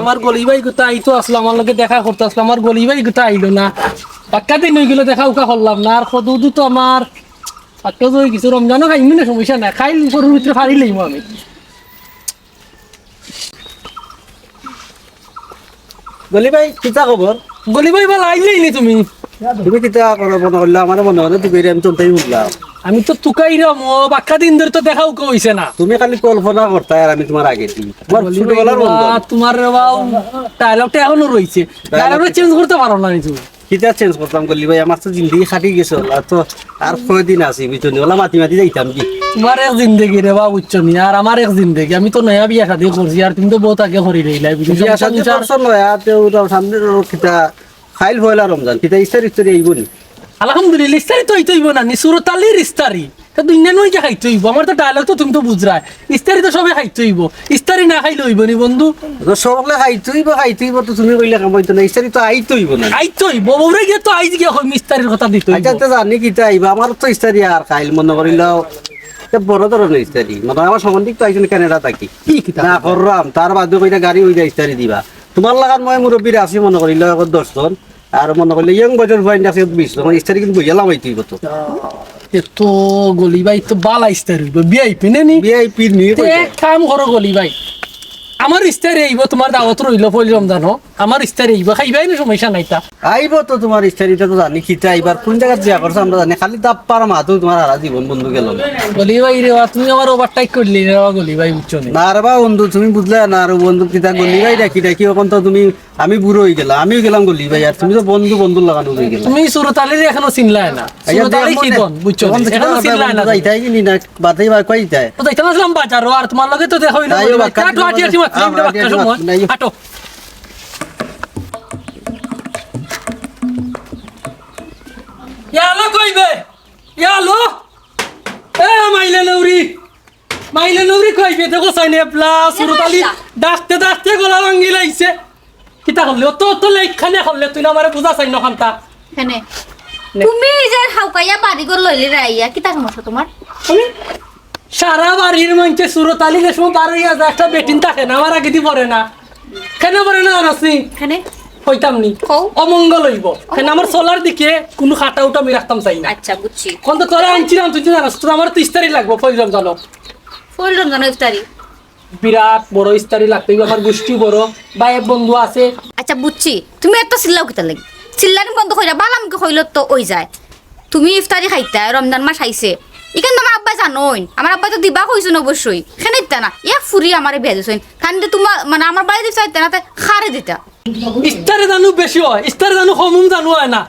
আমার গলি ভাই গোটা আইতো আসলো আমার লগে দেখা করতে আসলো আমার গলি ভাই গোটা আইলো না পাক্কা দিন হয়ে গেল দেখা উকা করলাম না আর কদুদু তো আমার পাক্কা তো কিছু রমজানও খাইমি না সমস্যা না খাই গরুর ভিতরে ফাড়ি লইব আমি গলি ভাই কিতা খবর গলি ভাই বল আইলেই নি তুমি তুমি কিতা করো মনে করলে আমার মনে হয় তুমি আমি চলতেই উঠলাম আমি তো তুকাই রম পাক্কা দিন ধরে তো দেখা উকা হইছে না তুমি খালি কল্পনা করতে আর আমি তোমার আগে দিই তোমার ছোটবেলার বন্ধু তোমার ডায়লগটা এখনো রয়েছে ডায়লগটা চেঞ্জ করতে পারো না তুমি কিতা চেঞ্জ করতাম গলি ভাই আমার তো জিন্দগি খাটি গেছে আর তো আর কয়দিন আছি বিচনি ওলা মাতি মাতি যাইতাম কি তোমার এক জিন্দগি রে বা বুঝছো নি আর আমার এক জিন্দগি আমি তো নয়া বিয়া শাদি করছি আর তুমি তো বহুত আগে করি রইলাই বিয়া শাদি করছো নয়া তেও সামনে কিতা খাইল হইলা রমজান কিতা ইস্তারি ইস্তারি আইব নি আলহামদুলিল্লাহ ইস্তারি তো হইতইব না নি সুরতালির ইস্তারি তা দুনিয়া নই যে খাইতে হইব আমার তো ডায়লগ তো তুমি তো বুঝরাই ইস্তারি তো সবে খাইতে হইব ইস্তারি না খাইলে হইব নি বন্ধু সবলে খাইতেইব তো তুমি কইলে কাম হইতো না ইস্তারি তো আইতেইব না আইতে হইব বউরে গিয়ে তো আইজ গিয়ে হই ইস্তারির কথা দিতে হইব আচ্ছা তো জানি কিতা আইবা আমার তো ইস্তারি আর খাইল মনে করিলাও বড় ধরনের ইস্তারি মানে আমার সম্বন্ধিক তো আইজন কানাডা থাকি কি কিতা না করলাম তার বাদে কইটা গাড়ি হইয়া ইস্তারি দিবা তোমার লাগান মই মুরব্বীর আছি মনে করিলাও 10 জন আর মনে করলে ইয়ং বয়সের পয়েন্ট আছে 20 জন ইস্তারি কিন্তু বইয়া লাগাইতেইব তো তো গলি ভাই তো বালা ইস্তারি হইব ভিআইপি নেনি ভিআইপি নিয়ে এক কাম করো গলি ভাই আমার ইস্তারি আইব তোমার দাওয়াত রইল পয়লা রমজান আমার ইস্তারি আইব খাইবাই না সমস্যা নাইতা আইব তো তোমার ইস্তারিটা তো জানি কিতা আইবার কোন জায়গা জিয়া করছো আমরা জানি খালি দাপ্পার মাথু তোমার হারা জীবন বন্ধু গেল গলি ভাই রে তুমি আমার ওভারটেক করলি রে গলি ভাই বুঝছো না না রে বা বন্ধু তুমি বুঝলে না আর বন্ধু কিতা গলি ভাই ডাকি ওখান তো তুমি আমি বুড়ো হয়ে গেলাম আমিও গেলাম গলি ভাই আর তুমি তো বন্ধু লাগানো হয়ে গেল তুমি সুরতালির এখনো চিনলাই না সুরতালি কি দন বুঝছো না এখনো চিনলাই না যাইতাই কি না বাতাই বা কইতাই তো যাইতাম আসলাম বাজারও আর তোমার লগে তো দেখা হইলো কাটো আটি আটি মাত্র বাক্কা সময় হাঁটো ইয়ালো কইবে ইয়ালো এ মাইলে নৌরি কইবে দেখো সাইনে প্লাস সুরতালি ডাকতে গলা ভাঙ্গি লাইছে কিতা করলে তো লেখানে করলে তুই না আমারে বুঝা চাই না খান্তা কেনে তুমি যে হাউকাইয়া বাড়ি গর লইলে রাইয়া কি তার সমস্যা তোমার সারা বাড়ির মঞ্চে সুরতালি যে সময় বার হইয়া যায় একটা বেটিন থাকে না আমার আগে দি পড়ে না কেন পড়ে না জানাসনি কেনে হইতাম নি অমঙ্গল হইব কেন আমার সোলার দিকে কোনো খাটা উটা আমি রাখতাম চাই না আচ্ছা বুঝছি কোন তো তোরা আনছিলাম তুই জানাস তোর আমার তো ইস্তারি লাগবো পয়লাম জানো ফুল রমজান ইফতারি বিরাট বড় ইস্তারি লাগবে আমার গোষ্ঠী বড় ভাই বন্ধু আছে আচ্ছা বুঝছি তুমি এত চিল্লাও কিতা লাগি চিল্লানি বন্ধ কইরা বালামকে কইল তো ওই যায় তুমি ইফতারি খাইতা রমজান মাস আইছে ইখান তো আমার আব্বা জানোইন আমার আব্বা তো দিবা কইছেন অবশ্যই খেনে দিতা না এক ফুরি আমারে বিয়া দিছেন খান তোমার মানে আমার বাড়ি দিতে চাইতে না তাই খারে দিতা ইস্তারে জানো বেশি হয় ইস্তারে জানো কমুম জানো হয় না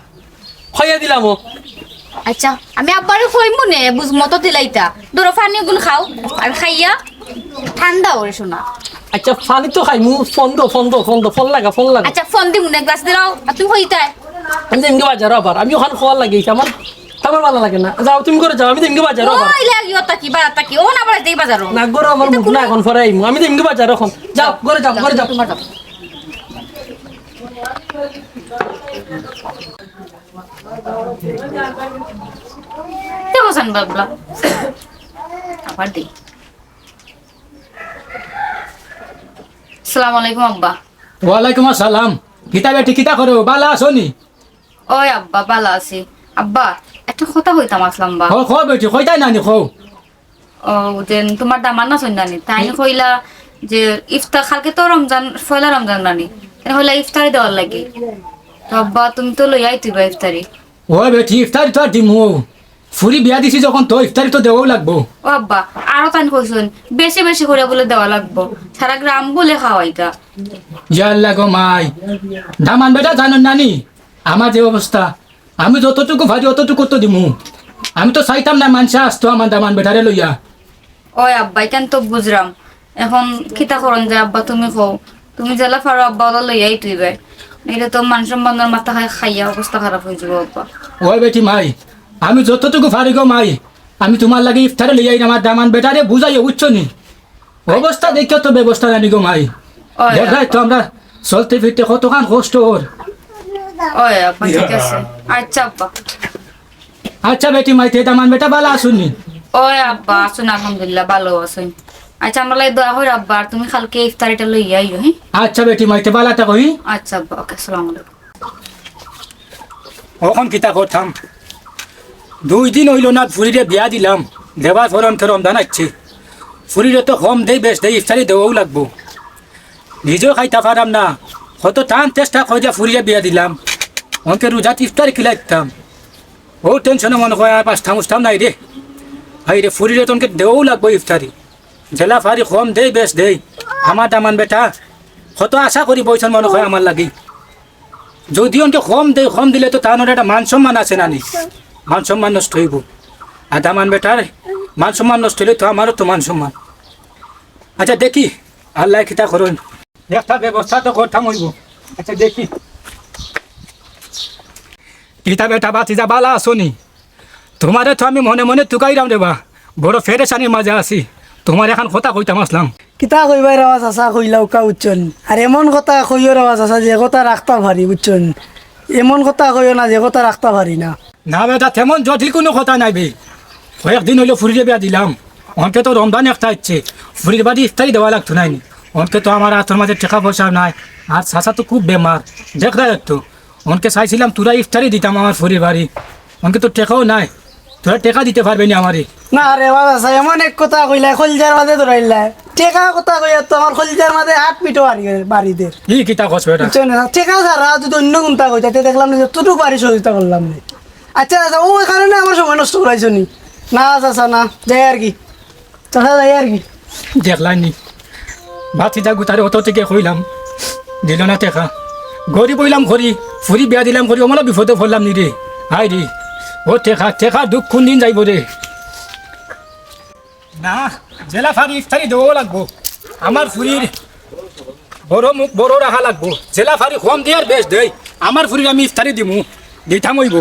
খাইয়া দিলাম আচ্ছা আমি আব্বারে কই মনে বুঝ মতো দিলাইতা ধরো পানি গুলো খাও আর খাইয়া ঠান্ডা ওরে শোনা আচ্ছা পানি তো খাই মু ফোন লাগা আচ্ছা ফোন দি মনে গ্লাস দিলাও আর তুমি কইতা আমি তো এমনি বাজারও আবার আমি ওখানে খাওয়ার লাগিয়েছি আমার ভালো লাগে না যাও তুমি করে যাও আমি তো এমনি বাজারও আবার ওই লাগিও তাকি বাড়া তাকি ও না বাড়া দেই বাজারও না গরো আমার মুখ না এখন ফরাই আমি তো এমনি বাজার এখন যাও ঘরে যাও তোমার যাও দেখো সান বাবলা আবার দেই আসসালামু আলাইকুম আব্বা ওয়ালাইকুম আসসালাম কিতা বেটি কিতা করো বালা আসনি ওই আব্বা ভালো আছি আব্বা একটা কথা কইতাম আসলাম বা খো বেটি কইতাই নানি খো ও যে তোমার দামান না সন্ধানি তাই কইলা যে ইফতার কালকে তো রমজান পয়লা রমজান নানি হইলা ইফতারি দেওয়ার লাগে তো আব্বা তুমি তো লই আইতিবা ইফতারি ও বেটি ইফতারি তো আর দিমু ফুরি বিয়া দিছি যখন তো ইফতারি তো দেওয়াও লাগবো ও আব্বা আরো তাই কইছেন বেশি বেশি করে বলে দেওয়া লাগবো সারা গ্রাম বলে খাওয়াইতা জাল্লা গো মাই দামান বেটা জানো নানি আমার যে অবস্থা আমি যতটুকু ভাজি অতটুকু তো দিমু আমি তো চাইতাম না মানুষ আসতো আমার দামান বেটারে লইয়া ওই আব্বা কেন তো বুঝলাম এখন খিতা করন যে আব্বা তুমি কও তুমি জেলা ফারো আব্বা ওলা লইয়াই তুইবে এটা তো মান সম্বন্ধের মাথা খাইয়া অবস্থা খারাপ হয়ে যাবো আব্বা ওই বেটি মাই আমি যতটুকু পারি গো মাই আমি তোমার লাগে ইফতারে লইয়াই আমার দামান বেটারে বুঝাইয়া বুঝছো নি অবস্থা দেখে তো ব্যবস্থা জানি গো মাই দেখাই তো আমরা চলতে ফিরতে কতখান কষ্ট ওর ওই আব্বা ঠিক আছে আচ্ছা আব্বা আচ্ছা বেটি মাইতে দামান বেটা বালা আসুনি ওই আব্বা আসুন আলহামদুলিল্লাহ ভালো আছেন আচ্ছা আমরা লাই দোয়া করি আব্বা আর তুমি কালকে ইফতারিটা লইয়া আইও হ্যাঁ আচ্ছা বেটি মাইতে বালাটা কই আচ্ছা আব্বা ওকে আসসালামু আলাইকুম ওখান কিতা করতাম 2 দিন হইল না ফুরিরে বিয়া দিলাম দেবার পর অন্তর রমজান আসছে ফুরিরে তো কম দেই বেশ দেই ইফতারি দেওয়াও লাগবো নিজেও খাইতে পারাম না কত টান চেষ্টা করে ফুরিরে বিয়া দিলাম অনকে রোজাত ইফতারি খিলাইতাম ও টেনশনে মনে হয় আর পাঁচটা নাই রে ভাই রে ফুরিরে তো অনকে দেওয়াও লাগবো ইফতারি জেলা ফারি কম দেই বেশ দেই আমার দামান বেটা কত আশা করি বইছেন মনে হয় আমার লাগি যদি অনকে কম দিলে তো তার একটা মান সম্মান আছে নানি মান সম্মান নষ্ট হইব আর দামান বেটার মান সম্মান নষ্ট হইলে তো আমারও তো মান সম্মান আচ্ছা দেখি আল্লাহ খিতা করুন একটা ব্যবস্থা তো করতাম হইব আচ্ছা দেখি কিতা বেটা বাতিজা বালা আসনি তোমারে তো আমি মনে মনে তুকাইরাম রে বা বড় ফেরেশানির মাঝে আছি তোমার এখন কথা কইতাম আসলাম কিতা কইবার আওয়াজ আসা কইলা উকা উচ্চন আর এমন কথা কইর আওয়াজ আসা যে কথা রাখতা পারি উচ্চন এমন কথা কইও না যে কথা রাখতা পারি না না বেটা তেমন জটিল কোনো কথা নাই বে কয়েকদিন হইলো ফুরিয়ে বিয়া দিলাম অনকে তো রমজান একটা ইচ্ছে ফুরির বাড়ি ইফতারি দেওয়া লাগতো নাই অনকে তো আমার হাতের মাঝে টাকা পয়সা নাই আর চাচা তো খুব বেমার দেখরা একটু অনকে চাইছিলাম তোরা ইফতারি দিতাম আমার ফুরির বাড়ি অনকে তো টেকাও নাই তোরা টেকা দিতে পারবে না আমারে না রে আওয়াজ আসা এমন এক কথা কইলা খলজার মাঝে ধরাইলা টেকা কথা কইয়া তো আমার খলজার মাঝে 8 পিটো বাড়িদের ই কিতা কছ বেটা বুঝছেন না টেকা ছাড়া যদি অন্য কোনটা কইতা তে দেখলাম না যে তুটু বাড়ি সহযোগিতা করলাম না আচ্ছা আচ্ছা ওই কারণে আমার সময় নষ্ট করাইছো নি না চাচা না যাই আর কি চাচা যাই আর কি দেখলাই নি বাতি যা গুতারে অত থেকে কইলাম দিল না টেকা গরিব হইলাম ঘরি ফুরি বিয়া দিলাম ঘরি অমলা বিপদে পড়লাম নি রে হাই রে ও টেকা দুঃখ কোন দিন যাইব রে না জেলা ফারি ইফতারি দেওয়া লাগবো আমার ফুরির বড় মুখ বড় রাখা লাগবো জেলা ফারি কম দিয়ে আর বেশ দেই আমার ফুরির আমি ইফতারি দিমু দিতাম হইব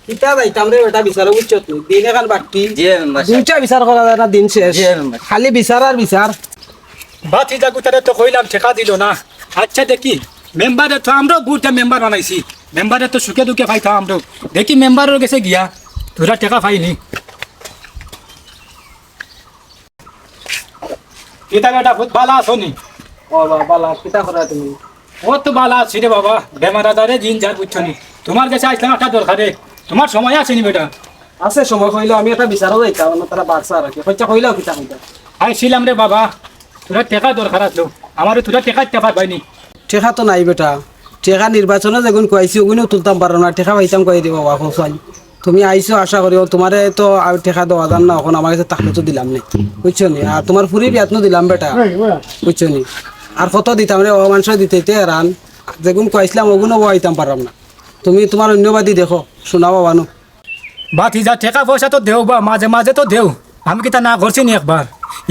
কিতা যাইতাম রে বেটা বিচার বুঝছো তুই দিন এখন বাকি জি মেম্বার দুইটা বিচার করা যায় না দিন শেষ খালি বিচার আর বিচার বাতি জাগুতারে তো কইলাম ঠেকা দিল না আচ্ছা দেখি মেম্বারে তো আমরাও বুটটা মেম্বার বানাইছি মেম্বারে তো সুখে দুঃখে পাইতাম আমরাও দেখি মেম্বারের গেছে গিয়া তোরা টেকা পাইনি কিতা বেটা খুব বালা আসনি ও বাবা বালা কিতা করা তুমি ও তো বালা আছি রে বাবা বেমার আজারে দিন যার বুঝছো নি তোমার কাছে আসলাম একটা দরকারে তোমার সময় আসেনি বেটা আছে সময় কইলো আমি একটা বিচারও যাইতাম না তারা বাড়ছা আর কি হচ্ছে কইলাও কিতা কইতা আইছিলাম রে বাবা তোরা টেকা দরকার আসলো আমারও তোরা টেকা দিতে পারবাইনি টেকা তো নাই বেটা টেকা নির্বাচনে যেগুন কইছি ওগুলো তুলতাম পারো না টেকা পাইতাম কই দিব বাবা হোসাই তুমি আইছো আশা করি তোমারে তো আর টেকা দেওয়া যান না এখন আমার কাছে তাহলে তো দিলাম নি বুঝছো নি আর তোমার ফুরি বিয়াতনো দিলাম বেটা বুঝছো নি আর কত দিতাম রে ও মানুষ দিতে রান যেগুন কইছিলাম ওগুলো বইতাম পারলাম না তুমি তোমার অন্যবাদী দেখো শোনাবো বানো বাতি যা টাকা পয়সা তো দেও বা মাঝে মাঝে তো দেও আমি কি তা না করছি নি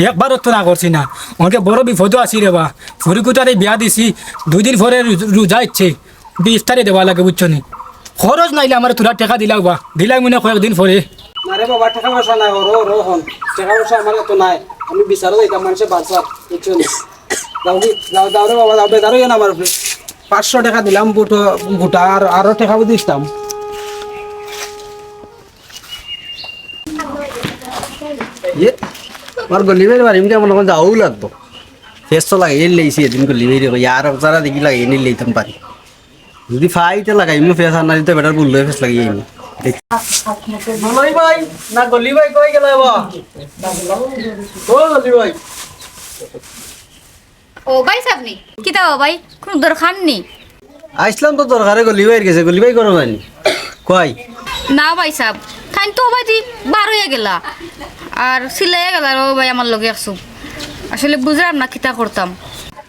একবারও তো না করছি না অনেকে বড় বিপদও আছি রে বা ফুরিকুটারে বিয়া দিছি 2 দিন পরে রোজা ইচ্ছে ইফতারে দেওয়া লাগে বুঝছো নি খরচ নাইলে আমার তোরা টাকা দিলাও বা দিলাই মনে কয়েকদিন পরে না রে বাবা টাকা পয়সা নাই রো রো হন টাকা পয়সা আমার তো নাই আমি বিচারও যাইতাম মানুষের বাচ্চা বুঝছো নি দাও রে বাবা দাও বেদারও না আমার 500 টাকা দিলাম বুটা আর আরো টাকা দিতাম আমার গলিবের বাড়ি কেমন যাও লাগতো ফেস তো লাগাই লেগেছি এদিন গলিবের আর যারা দেখি লাগাই এনে লেইতাম পারি যদি ফাইতে লাগাই এমনি ফেস আর না দিতে বেটার বললো ফেস লাগিয়ে এনে মলয় ভাই না গলি ভাই কই গেল গলি ভাই ও ভাই সাবনি কিতা ভাই কোন দরকার নেই আইসলাম তো দরকারে গলি ভাই গেছে গলি ভাই করো জানি কই না ভাই সাহেব খাইন তো ভাই দি 12 হয়ে গেলা আর সিলাইয়া গেল ও ভাই আমার লগে আসু আসলে বুঝলাম না কিতা করতাম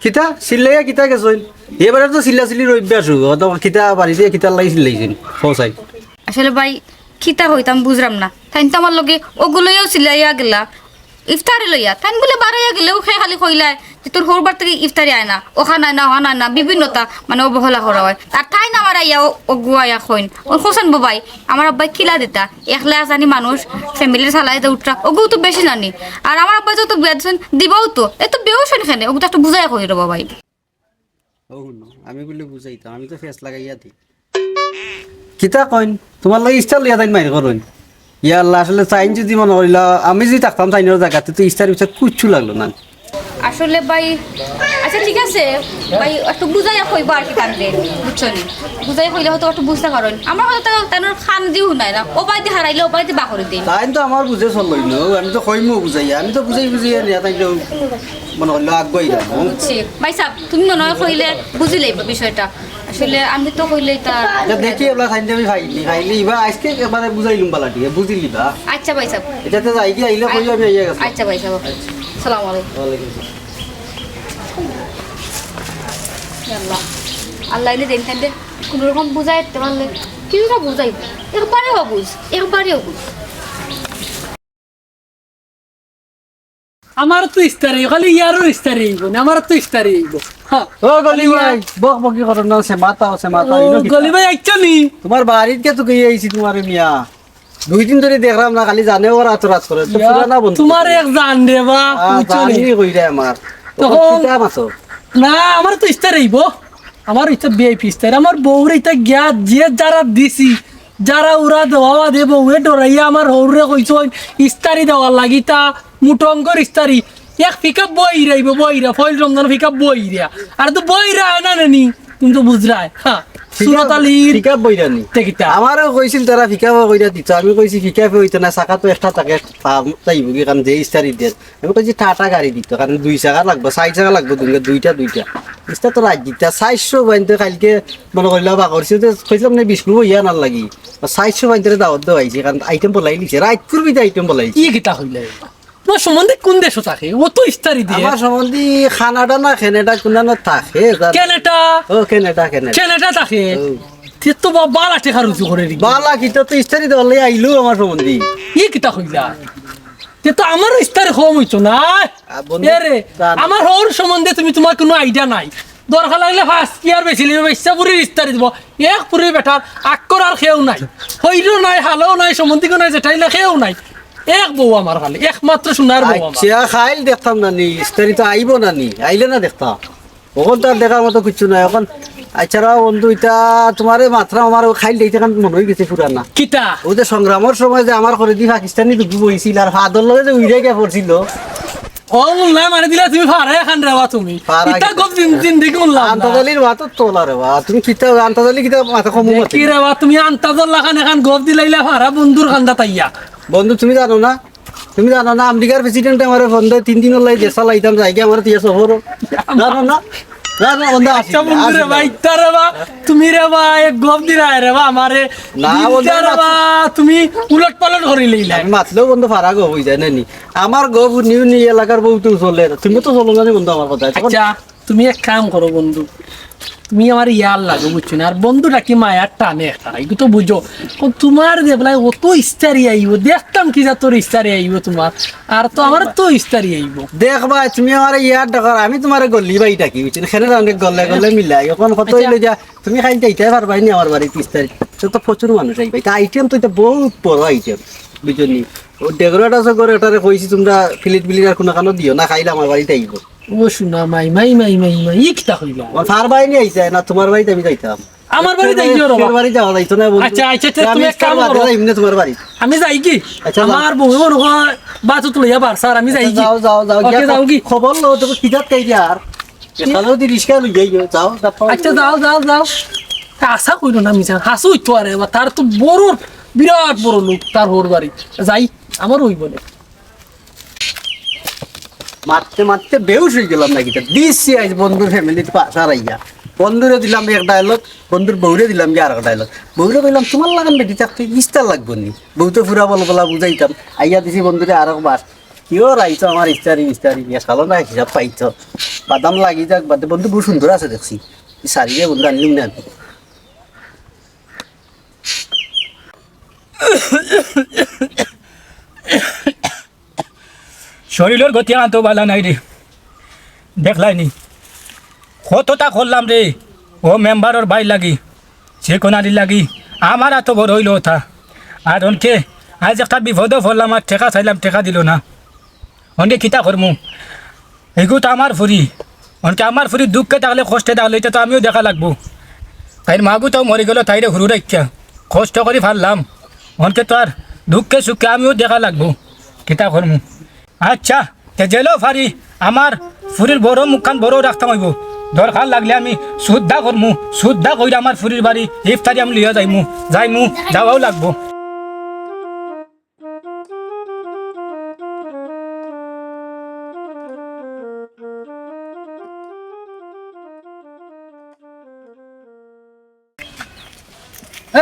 কিতা সিল্লাইয়া কিতা গেছইন এবারে তো সিল্লা সিলি রইবে আসু তো কিতা বাড়িতে কিতা লাগি সিলাইছেন খোসাই আসলে ভাই কিতা হইতাম বুঝলাম না খাইন তো আমার লগে ওগুলোও সিলাইয়া গেলা ইফতারি লইয়া তাই বলে 12 হয়ে গেলেও খালি কইলায় যে তোর হোরবার থেকে ইফতারি আয় না ওখানে না ওখানে না বিভিন্নতা মানে অবহেলা করা হয় আর তাই না আমার আইয়া গুয়াইয়া কইন ও হোসেন বাবাই আমার আব্বাই কিলা দিতা একলা জানি মানুষ ফ্যামিলির চালাই দে উঠরা ওগুলো তো বেশি জানি আর আমার আব্বাই তো বিয়া দিচ্ছেন দিবাও তো এ তো বেও শুনে খেনে ওগুলো একটু বুঝাই কই রে বাবাই ও আমি বলে বুঝাইতাম আমি তো ফেস লাগাইয়া দিই কিতা কইন তোমার লাগি স্টাইল লিয়া তাই মাইর করুন ইয়া আল্লাহ আসলে চাইন যদি মনে করিল আমি যদি থাকতাম চাইনের জায়গাতে তো ইস্তার পিছনে কুচ্ছু লাগলো না আসলে ভাই আচ্ছা ঠিক আছে ভাই একটু বুঝাই কইব আর কি তাহলে বুঝছো নি বুঝাই কইলে হয়তো একটু বুঝতে পারেন আমার হয়তো তানোর খান দিও নাই না ও বাইতে হারাইলে ও বাইতে বাকরে দিন তাই তো আমার বুঝে চল লইল আমি তো কইমু বুঝাই আমি তো বুঝাই বুঝিয়ে নিয়ে তাই মনে করলো আগুয়াই যাবো বুঝছি ভাই সাহেব তুমি মনে হয় কইলে বুঝিলেই বিষয়টা আসলে আমি তো কইলেই তা দেখি এবার খাইতে আমি খাইলি এবার আজকে এবারে বুঝাইলুম বালা ঠিক বুঝিলি বা আচ্ছা ভাই সাহেব এটাতে যাই কি আইলে কইও আমি আইয়া গেছি আচ্ছা ভাই সাহেব আসসালামু আলাইকুম ওয়ালাইকুম আসসালাম। আল্লাহ আল্লাহ এনে দেন তাহলে কোনো রকম বুঝাই দিতে পারলে কিছুটা বুঝাইব একবারেও বুঝ একবারেও বুঝ আমার তো ইস্তারি খালি ইয়ারও ইস্তারি আইব না আমার তো ইস্তারি আইব হ্যাঁ ও গলি ভাই বক বকি করো না সে মাতা ও, গলি ভাই আইছো নি তোমার বাড়ির কে তো গিয়ে আইছি তোমার মিয়া 2 দিন ধরে দেখলাম না খালি জানে ওরা তো রাত করে তো পুরানা বন্ধু তোমার এক জান রে বা বুঝছো নি? জানি কই রে আমার তখন- তো মাছো না আমার তো ইস্তার আইব আমার ইচ্ছা বিআইপি ইস্তার আমার বউরে ইতা গিয়া যে যারা দিছি যারা ওরা দেওয়া দে বউরে ডরাইয়া আমার হৌরে কইছো ইস্তারি দেওয়ার লাগি তা মুটঙ্গর ইস্তারি এক পিকআপ বইরা ফয়েল রমজান পিকআপ বইরা আর তো বইরা না নানি তুমি তো বুঝরাই হ্যাঁ সুরত আলীর ফিকা বইরানি টেকিটা আমারও কইছিল তারা ফিকা কইরা দিত আমি কইছি ফিকা হইতো না চাকা তো একটা থাকে তাইব কি কারণ যে ইস্তারি দিয়ে আমি কইছি টাটা গাড়ি দিত কারণ 2 চাকা লাগবে 4 চাকা লাগবে দুইটা ইস্তা তো রাজ দিতা 400 বাইতে কালকে মনে কইলা বা করছি তো কইছিলাম না 20 কিলো ইয়া না লাগি 400 বাইতে দাওয়াত দেওয়াইছি কারণ আইটেম বলাই লিছে রাত করবি আইটেম বলাইছি কি কিতা হইলে তোমার সম্বন্ধে কোন দেশ থাকে ও তো ইস্তারি দিয়ে আমার সম্বন্ধে খানাটা না খেনেটা কোন না থাকে কেনেটা ও কেনেটা কেনেটা থাকে ও। তে তো বালা টেকা রুজু করে দিবি বালা কিতা তো ইস্তারি দেওয়ালে আইলো আমার সম্বন্ধে ই কিতা হইলা তে তো আমারও ইস্তারি কম হইতো না বন্ধু, এরে জান। আমার হওয়ার সম্বন্ধে তোমার কোনো আইডিয়া নাই দরকার লাগলে ফার্স্ট ইয়ার বেশি লিবে ইচ্ছা পুরীর ইস্তারি দিব এক পুরী বেটার আক্কর আর খেয়েও নাই হইরও নাই হালেও নাই সম্বন্ধিকও নাই যেটাইলে খেয়েও নাই এক বউ আমার খালি একমাত্র সোনার বউ আমার আচ্ছা খাইল দেখতাম না নি ইস্তারি তো আইব না নি আইলে না দেখতাম ওখান তো আর দেখার মতো কিছু নাই এখন আচ্ছা বন্ধু এটা তোমার মাত্রা আমার খাইল দেখতে কারণ মনে হয়ে গেছে পুরানা কিতা ও যে সংগ্রামের সময় যে আমার করে দি পাকিস্তানি দুঃখ বইছিল আর ফাদর লগে যে উইরে গিয়ে পড়ছিল ও মুল্লা মারি দিলা তুমি ফারে খান রেবা তুমি ফারা ইতা কি? গপ জিন্দিগি মুল্লা আন্তাজালির মাথা তোলা রে বা তুমি কিতা আন্তাজালি কিতা মাথা কমু কি রেবা তুমি আন্তাজল্লা খান এখন গপ দিলাইলা ফারা বন্ধুর খান্দা তাইয়া বন্ধু তুমি জানো না আমেরিকার প্রেসিডেন্ট আমার বন্ধু 3 দিন লাই দেশা লাইতাম যাই আমার তিয়া সফর জানো না বন্ধু আচ্ছা বন্ধু রে ভাই রে বা তুমি রে বা এক গপ দিলা রে বা আমারে না, বন্ধু, দিলটা রে বা তুমি উলট পালট করে লইলা আমি মাতলেও বন্ধু ফারা গো হয়ে যায় নানি আমার গো নিউ এলাকার বউ তো চলে তুমি তো চলো না বন্ধু আমার কথা তখন আচ্ছা তুমি এক কাম করো বন্ধু তুমি আমার ইয়ার লাগো বুঝছো না আর বন্ধুটা কি মায়ার টানে একটা এগুলো তো বুঝো ও তোমার দেবলাই অত ইস্তারি আইব দেখতাম কি যা তোর ইস্তারি আইব তোমার আর তো আমার তো ইস্তারি আইব দেখবা তুমি আমার ইয়ার ডাকার আমি তোমার গল্লি বাই ডাকি বুঝছি সেখানে অনেক গল্লে মিলাই এখন কত হইলে যা তুমি খাই যাইতে পারবাই নি আমার বাড়ি 30 তারিখ তো প্রচুর মানুষ আইবে তা আইটেম তো এটা বহুত বড় আইটেম বুঝলি ও ডেকোরেট আছে করে এটারে কইছি তোমরা ফিলিট বিলিট আর কোনো কানো দিও না খাইলে আমার বাড়িতে আইব ও শোনা মাই ইকটা হইল আমার ফার বাড়ি নিয়ে আইছে না তোমার বাড়িতে আমি যাইতাম আমার বাড়িতে আইও রে তোমার বাড়ি যাওয়া যাইতো না বন্ধু আচ্ছা, আচ্ছা, তুমি আমি এক কাম বাড়ি করো। যাইম না তোমার বাড়ি আমি যাই কি আচ্ছা, যাও। আমার বউ নয় বাতো তুলিয়া বার স্যার আমি যাই কি যাও ওকে, যাও কি খবর লো তুমি কিতাব কাই আর এখানে যদি রিস্কা লই যাই যাও আচ্ছা যাও আশা কইল না মিছা হাসু হইতো আরে বা তার তো বড় বিরাট বড় লোক তার হোর বাড়ি যাই আমার ওই বলে মারতে বেউস হয়ে গেলাম নাকি দিচ্ছি আজ বন্ধুর ফ্যামিলিতে পাশার আইয়া বন্ধুরে দিলাম এক ডায়লগ বন্ধুর বউরে দিলাম কি আর এক ডায়লগ বউরে কইলাম তোমার লাগান বেটি থাকতে ইস্তার লাগবো নি বউ তো ফুরা বলা বুঝাইতাম আইয়া দিছি বন্ধুরে আর বাস কিও রাইছো আমার ইস্তারি সালো না হিসাব পাইছ বাদাম লাগি যাক বাদে বন্ধু বহু সুন্দর আছে দেখছি সারিয়ে বন্ধু আনলিম না শরীরের গতি আনতো বালা নাই রে দেখলাই নি কতটা করলাম রে ও মেম্বারের ভাই লাগি সে কোনারি লাগি আমার এত বড় হইল ওঠা আর অনকে আজ একটা বিপদ পড়লাম আর টেকা চাইলাম টেকা দিল না অনকে কিতা করমু এগু তো আমার ফুরি অনকে আমার ফুরি দুঃখে থাকলে কষ্টে থাকলে এটা তো আমিও দেখা লাগবো তাই মাগু তো মরে গেল তাইরে হুরু রাখা কষ্ট করে ফারলাম অনকে তো আর দুঃখে সুখে আমিও দেখা লাগবো কিতা করমু আচ্ছা তে জেলেও ফারি আমার ফুরির বড় মুখখান বড় রাখতাম হইব দরকার লাগলে আমি শুদ্ধা করমু শুদ্ধা কইরা আমার ফুরির বাড়ি ইফতারি আমি লিয়া যাইমু যাওয়াও লাগবো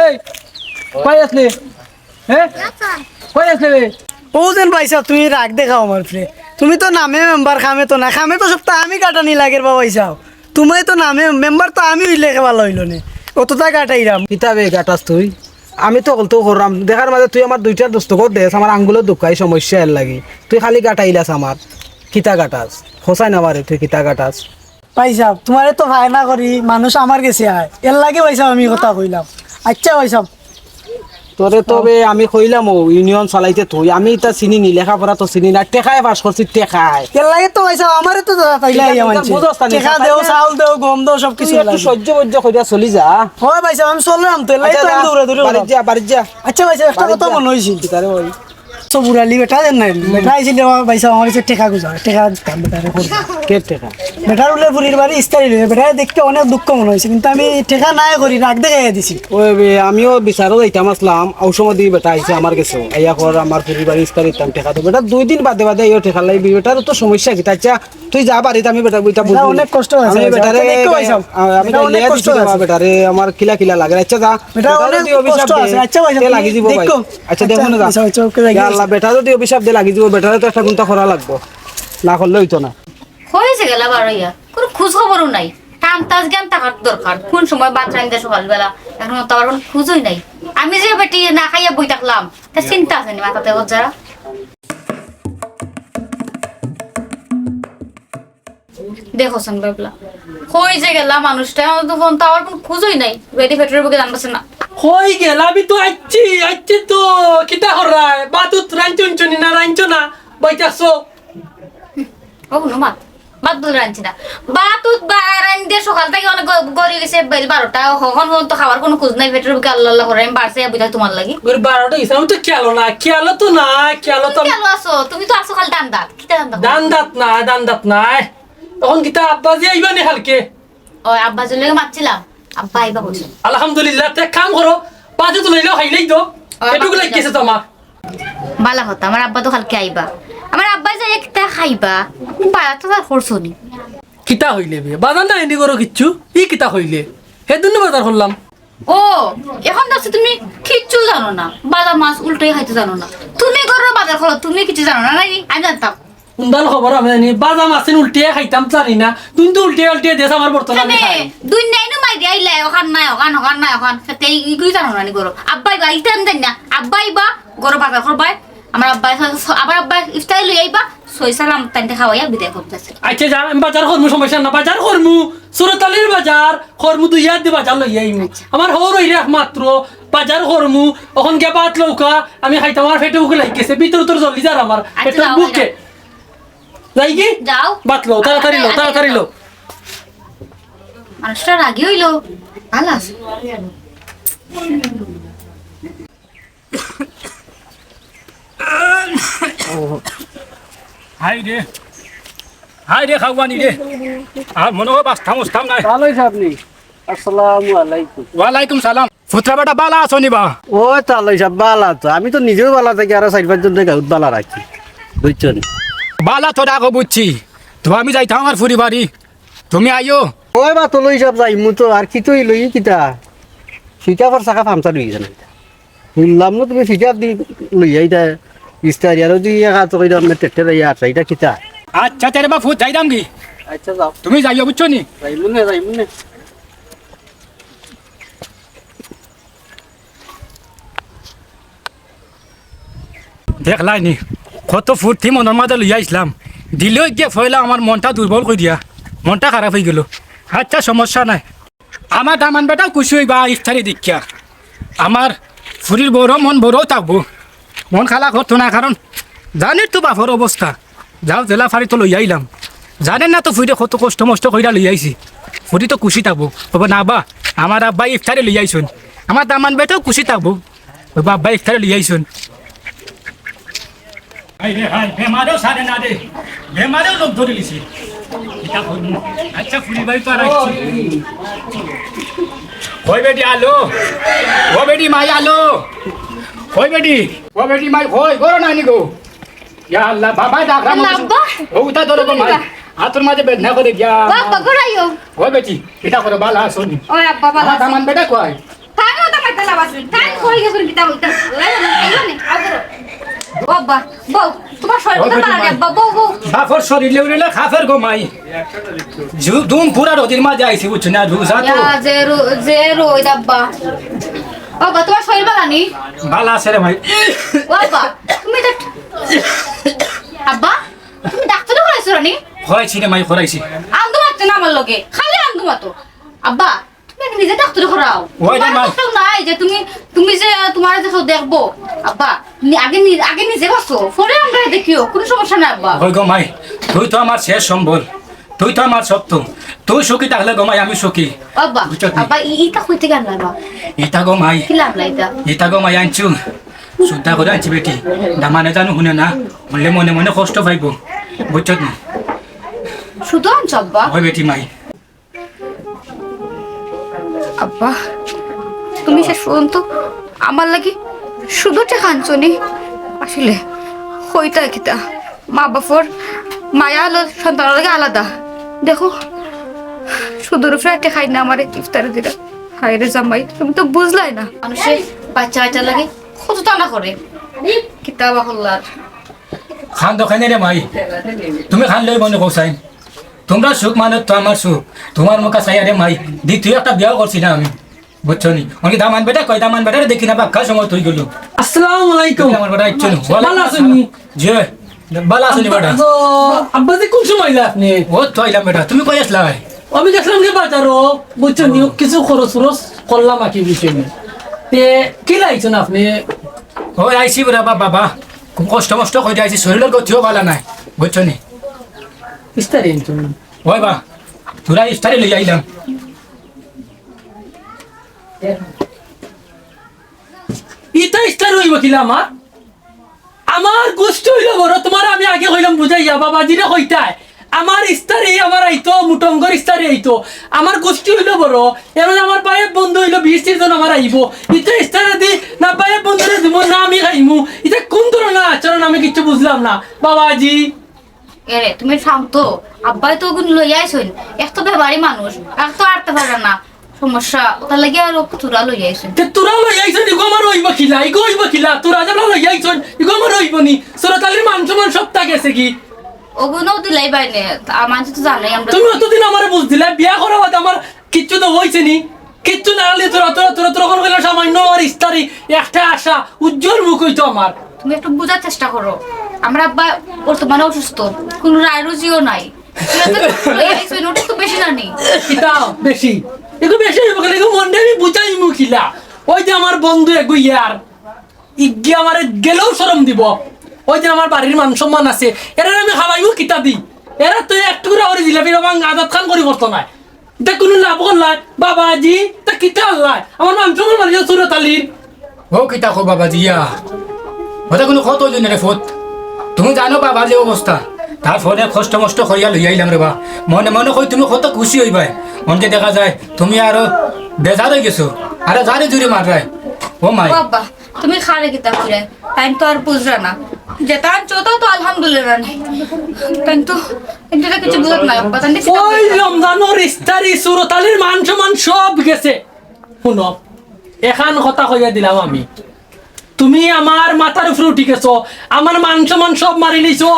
এই কই আসলে হ্যাঁ কই আসলে রে ও যেন পয়সা তুমি রাগ দেখাও আমার ফ্রে তুমি তো নামে মেম্বার খামে তো না খামে তো সপ্তাহ আমি কাটানি লাগের বা পয়সাও তুমি তো নামে মেম্বার তো আমি হইলে ভালো হইলো নে অতটা কাটাইরাম কিতাবে গাটাস তুই আমি তো কলতো করলাম দেখার মাঝে তুই আমার দুইটা দস্তকত দেস আমার আঙ্গুলো দুঃখাই সমস্যা এর লাগি তুই খালি গাটাইলাস আমার কিতা গাটাস হোসাই না মারে তুই কিতা গাটাস পয়সা তোমারে তো ভাইনা করি মানুষ আমার গেছে আয় এর লাগে পয়সা আমি কথা কইলাম আচ্ছা পয়সা তোরে তবে আমি কইলাম ও ইউনিয়ন চালাইতে তুই আমি এটা চিনি নি লেখাপড়া তো চিনি না টেকায় পাস করছি টেকায় এর লাগে তো পয়সা আমারে তো তাইলে আইয়া মানছে বুঝোস না নি, টাকা দেও চাউল দেও গম দেও সব কিছু তুই একটু সহ্য বজ্য কইরা চলি যা হয় পয়সা আমি চললাম তো এর লাগে আচ্ছা তো আমি দৌড়ে দৌড়ে বাড়ি যা বাড়ি যা আচ্ছা পয়সা একটা কথা মনে হইছিল কিতারে ওই সব উড়ালি বেটা দেন নাই বেটা আইছিল পয়সা আমার কাছে টাকা গুজা টাকা দিতাম বেটারে করবো কে টেকা বেটার উলে পুরীর বাড়ি ইস্তারি লইছে বেটা দেখতে অনেক দুঃখ মনে হয়েছে কিন্তু আমি টাকা নাই করি রাগ দেখাইয়া দিছি ওই আমিও বিচারও যাইতাম আসলাম ঔষধ দিয়ে বেটা আইছে আমার কাছে আইয়া কর আমার পরিবার ইস্তার দিতাম টেকা তো বেটা 2 দিন বাদে বাদে এই টেকা লাগবে বেটার তো সমস্যা কি আচ্ছা তুই যা বাড়িতে আমি বেটা বইটা বুঝবো অনেক কষ্ট হয়েছে, আমি বেটারে আচ্ছা, দেখতে পাইছাম। আমি বেটা অনেক লিয়া কষ্ট দিছি হয়েছে। বেটারে আমার কিলা কিলা লাগে আচ্ছা যা বেটা অনেক যদি অভিশাপ কষ্ট দে, আছে, আচ্ছা ভাই, তে লাগি দিব ভাই দেখো। আচ্ছা দেখো না আচ্ছা, আচ্ছা, ওকে, যা আল্লাহ বেটা যদি অভিশাপ দে লাগি দিব বেটারে তো একটা গুণটা করা লাগবো না করলে হইতো না হয়েছে গেলা বারইয়া কোনো খোঁজ খবরও নাই টান তাজ জ্ঞান থাকার দরকার কোন সময় বাচ্চা আনতে সকালবেলা এখন তো আবার কোনো খোঁজই নাই আমি যে বেটি না খাইয়া বই থাকলাম তা চিন্তা আছে নি মাথাতে যারা দেখো শোন বাবলা হয়ে যে গেলা মানুষটা তখন তো আবার কোনো খোঁজই নাই রেডি ফেটারের বুকে জানতেছে না কই গেল আমি তো আইছি তো কিতা হরাই বাতুত রাঞ্চুনি না রাঞ্চো না বইতাছো ও নুমাত বাদ দুল রাঁধছি না বাতুত রাঁধতে সকাল থেকে অনেক গড়ি গেছে 12টা হখন তো খাবার কোনো খোঁজ নাই পেটের বুকে আল্লাহ আল্লাহ করে আমি বাড়ছে বুঝাই তোমার লাগি ওর 12টা গেছে আমি তো খেয়ালো তো না খেয়ালো তো কেন আসো তুমি তো আসো খালি দান দাঁত কিতা দান দান দাঁত নাই তখন কিতা আব্বা যে আইবা নে হালকে ওই আব্বা জন্য মারছিলাম আব্বা আইবা বলছে আলহামদুলিল্লাহ তে কাম করো পাঁচে তো লইলেও খাইলেই তো এটুকু লাগিয়েছে তোমার বালা কথা আমার আব্বা তো কালকে আইবা আমার আব্বা যে একটা খাইবা বালা তো তার খরচ নি কিতা হইলে বে বাজার না এনে করো কিচ্ছু ই কিতা হইলে সেদিন বাজার করলাম ও এখন তো তুমি কিচ্ছু জানো না বাজার মাছ উল্টোই খাইতে জানো না তুমি করো বাজার খরচ তুমি কিছু জানো না নাকি আমি জানতাম উন্দাল খবর আমি জানি বাজার মাছের উল্টিয়ে খাইতাম জানি না তুমি তো উল্টিয়ে দেশ আমার বর্তমানে মানে খাই দুই নাই নো মাই দিয়াইলে ওখান নাই ওখান খেতে ইগুই জানো না নি করো আব্বাই বা ইতান দেন না আব্বাই বা গরো বাজার করবাই আমার আব্বা ইফতারি লই আইবা সই সালাম তাইতে খাওয়াইয়া বিদায় করতেছে আচ্ছা যা আমি বাজার করমু সমস্যা না বাজার করমু সুরতালির বাজার করমু দুই হাত দিয়ে বাজার লই আইমু আমার হর হইরে মাত্র বাজার করমু ওখান কে বাত লৌকা আমি খাইতাম আমার পেটে বুকে লাগিয়েছে ভিতর তোর জলদি যার আমার পেটে যাও, বুকে যাই কি যাও বাত লো তাড়াতাড়ি লো মানুষটা রাগি হইলো ভালো আছে হাই রে খাওয়ানি রে আর মনে হয় বাস্তাম নাই ভালোই আপনি আসসালামু আলাইকুম ওয়ালাইকুম সালাম ফুত্রা বেটা বালা আছো নিবা ও তাহলে সব বালা তো আমি তো নিজেও বালা থাকি আরো 4-5 জন গাউত বালা রাখি বুঝছেন বালা তো রাখো বুঝছি তো আমি যাইতাম আমার ফুরি বাড়ি তুমি আইও ওই বা তো লই সব যাই মু তো আর কি তুই লই কিতা ফিটা পর সাকা ফামসা লই জানা শুনলাম না তুমি ফিটা দি লই আইতা ইস্তারি আর দি একা তো কইরা আমি টেটে রাই আর এইটা কিতা আচ্ছা তেরে বা ফুট যাইতাম কি আচ্ছা যাও তুমি যাইও বুঝছো নি যাইমুনে দেখলাই নি কত ফুর্তি মনের মাঝে লইয়া আসলাম দিলেও গিয়ে ফয়লা আমার মনটা দুর্বল করে দিয়া মনটা খারাপ হয়ে গেল আচ্ছা সমস্যা নাই আমার দামান বেটাও খুশি হইবা ইফতারি দীক্ষা আমার ফুরির বড় মন বড়ও থাকবো মন খালা করতো না কারণ জানির তো বাপর অবস্থা যাও জেলা ফাড়ি তো লই আইলাম জানেন না তো ফুরিতে কত কষ্ট মষ্ট কইরা লই আইছি ফুরি তো খুশি থাকবো বাবা না বা আমার আব্বাই ইফতারি লই আইসুন আমার দামান বেটাও খুশি থাকবো বাবা আব্বাই ইফতারি লই আইসুন হাই রে হাই বেমারেও সারে না রে বেমারেও লোক ধরে লিছি আচ্ছা ফুলি ভাই তো আর ওই বেটি আলো ও বেটি মাই আলো ওই বেটি ও বেটি মাই কই গরো না নি গো ইয়া আল্লাহ বাবা ডাকরা আল্লাহ, আব্বা। ও উঠা ধরো গো মাই হাতের মাঝে বেদনা করে গিয়া ও আব্বা ঘুরাইও ওই বেটি এটা করে বালা শুনি ও আব্বা বালা আমার দামান বেটা কই তাই ওটা মাইতে লাবাসুন তাই কই গেছুন বিতা হইতা আইলো আগরো ও আব্বা বউ তোমার শরীর ও তো বেটি পারা মাই। আব্বা বউ বউ বাফর শরীরে উড়লে খাফের গো মাই দুম পুরা রোদির মাঝে আইছি বুঝছ না রুজা তো ইয়া জেরো ওই আব্বা ও আব্বা তোমার শরীর বালা নি বালা আছে রে ভাই ও আব্বা তুমি তো আব্বা তুমি ডাক্তার করাইছো রানি খরাইছি রে মাই খরাইছি আন্দু মারতে না আমার লগে খালি আন্দু মাতো আব্বা তুমি আগে নিজে ডাক্তার করাও ওই যে মা- তোমার নাই যে তুমি যে তোমার যে কেউ দেখবো আব্বা আগে নিজে বাঁচো পরে আমরা দেখিও কোনো সমস্যা নাই আব্বা ওই গো মাই তুই তো আমার শেষ সম্বল তুই তো আমার সত্য তুই সুখী থাকলে গো মাই আমি সুখী আব্বা বুঝছো নি? আব্বা ইটা কইতে গেল না ইটা গো মাই কি লাভ লাইতা ইটা গো মাই আনছু শুদ্ধা করে আনছি বেটি দামানে জানো শুনে না বললে মনে মনে কষ্ট পাইব বুঝছত নি শুধু আনছো আব্বা ওই বেটি মাই আব্বা তুমি সে শুনতো আমার লাগি শুধু টাকা আনছো নি আসলে হইতা কিতা মা বাপর মায়া হলো সন্তানের লাগে আলাদা দেখো শুধুর উপরে একটা খাই না আমার ইফতারে দিলা হায় রে জামাই তুমি তো বুঝলাই না মানুষের বাচ্চা বাচ্চা লাগে কত টানা করে কিতাব হল্লার খান তো খাইনে রে মাই তুমি খান লই মনে কৌসাই তোমরা সুখ মানে তো আমার সুখ তোমার মুখা চাই আরে মাই দ্বিতীয় একটা বিয়াও করছি না আমি বুঝছো নি অনেক দামান বেটা কয় দামান বেটা দেখি না বাক্কা সময় তুই গেল আসসালামু আলাইকুম আমার বেটা ইচ্ছো নি ভালো আছেন নি? যে ভালো আছো নি বেটা তো আব্বা যে কোন সময় আইলা আপনি ও তো আইলাম বেটা তুমি কই আসলা আমি গেছিলাম যে বাজারও বুঝছো নি কিছু খরচ ফরচ করলাম আর কি বিষয় নিয়ে তে কি লাইছেন আপনি ও আইসি বেটা বাবা খুব কষ্ট মষ্ট করে আইসি শরীরের গতিও ভালো নাই বুঝছো নি ইস্তারি তুমি ওই বা তোরা ইফতারে লই আইলাম ইটা ইস্তার হইব কিলা আমার গোষ্ঠী হইল বড় তোমার আমি আগে কইলাম বুঝাইয়া বাবাজিরে কইতায় আমার ইস্তারে আমার আইতো মুটঙ্গর ইস্তারে আইতো আমার গোষ্ঠী হইল বড় এমন আমার বাইয়ের বন্ধু হইলো 20-30 জন আমার আইব ইটা ইস্তারে দি না বাইয়ের বন্ধুরে দিব না আমি খাইমু এটা কোন ধরনের আচরণ আমি কিছু বুঝলাম না বাবাজি এরে তুমি শান্ত আব্বাই তো ওগুন লই আইছইন এক তো বেবারি মানুষ এক তো আরতে পারে না সমস্যা ওটা লাগে আর তুরা লই আইছইন তে তোরা লই আইছন ইগো আমার হইব খিলা ইগো হইব খিলা তোরা যেন লই আইছন ইগো আমার হইব নি সরকারের মান সম্মান সপ্তাহ গেছে কি ওগুনও দিলাই বাইনে আমার তো জানাই আমরা তুমি অতদিন আমার বুঝ দিলা বিয়া করা বাদ আমার কিচ্ছু তো হইছে নি কিচ্ছু না হলে তোরা তোরা তোরা তোরা কোন গেল সামান্য আমার ইস্তারি একটা আশা উজ্জ্বল মুখ হইতো আমার তুমি একটু বোঝার চেষ্টা করো আমরা আব্বা বর্তমানে অসুস্থ কোনো রায় রুজিও নাই ওটা তো বেশি জানি কিতাও বেশি এগো বেশি হইব কেন এগো মনটা আমি বুঝাই মুখিলা ওই যে আমার বন্ধু এগো ইয়ার ইগি আমার গেলেও শরম দিব ওই যে আমার বাড়ির মান সম্মান আছে এরা আমি খাওয়াইও কিতা দিই এরা তো একটু করে ওরে জিলাপি রবাং আদাত খান করি করতো না এটা কোনো লাভ করলাই বাবাজি তা কিতা আল্লাহ আমার মান সম্মান মারি সুরত আলীর ও কিতা খো বাবা জিয়া ওটা কোনো কত হইল না রে ফত তুমি জানো বাবার যে অবস্থা তার ফোনে কষ্ট মষ্ট করিয়া লই আইলাম রে বা মনে মনে কই তুমি কত খুশি হইবাই মনকে দেখা যায় তুমি আরো বেজার হয়ে গেছো আরে জারি জুড়ে মারাই ও মাই ও আব্বা তুমি খারে কিতা করে টাইম তো আর বুঝরা না যেটা আনছো তো আলহামদুলিল্লাহ নাই কিন্তু এটা কিছু বুঝত না আব্বা তান্ডে ওই রমজানোর ইস্তারি সুরত আলীর মান সম্মান সব গেছে শুনো এখান কথা কইয়া দিলাম আমি তুমি আমার মাথার উপরে উঠি গেছো আমার মান সম্মান সব মারি লইছো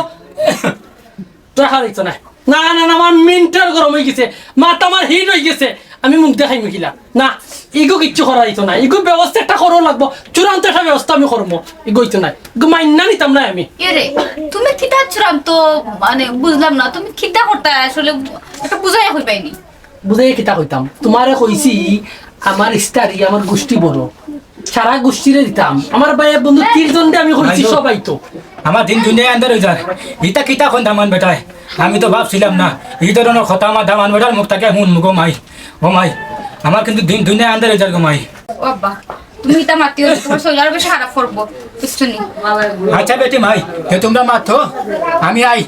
দেখা দিচ্ছ না না না না আমার মিন্টার গরম হয়ে গেছে মাথা আমার হিট হয়ে গেছে আমি মুখ দেখাই মুখিলা না ইগো কিচ্ছু করা দিত না ইগো ব্যবস্থা একটা করো লাগবো চূড়ান্ত একটা ব্যবস্থা আমি করবো ইগো হইতো না ইগো মাইনা নিতাম না আমি এরে তুমি কিতা চুরাম তো মানে বুঝলাম না তুমি কিতা করতে আসলে একটা বুঝাই হই পাইনি বুঝাই কিতা কইতাম তোমারে কইছি আমার ইস্তারি আমার গোষ্ঠী বড় সারা গোষ্ঠীরে দিতাম আমার ভাইয়ের বন্ধু 30 জন আমি কইছি সবাই তো আমার দিন দুনিয়া আন্দার হয়ে যায় ইটা কিতা কোন দামান বেটায় আমি তো ভাবছিলাম না এই ধরনের কথা আমার দামান বেটার মুখ থাকে হুন গো মাই ও মাই আমার কিন্তু দিন দুনিয়া আন্দার হয়ে যায় গো মাই ও আব্বা তুমি এটা মাতিও না, তোমার শরীর আরো বেশি খারাপ করবো বুঝছো নি? আচ্ছা বেটি মাই তে তোমরা মাতো আমি আই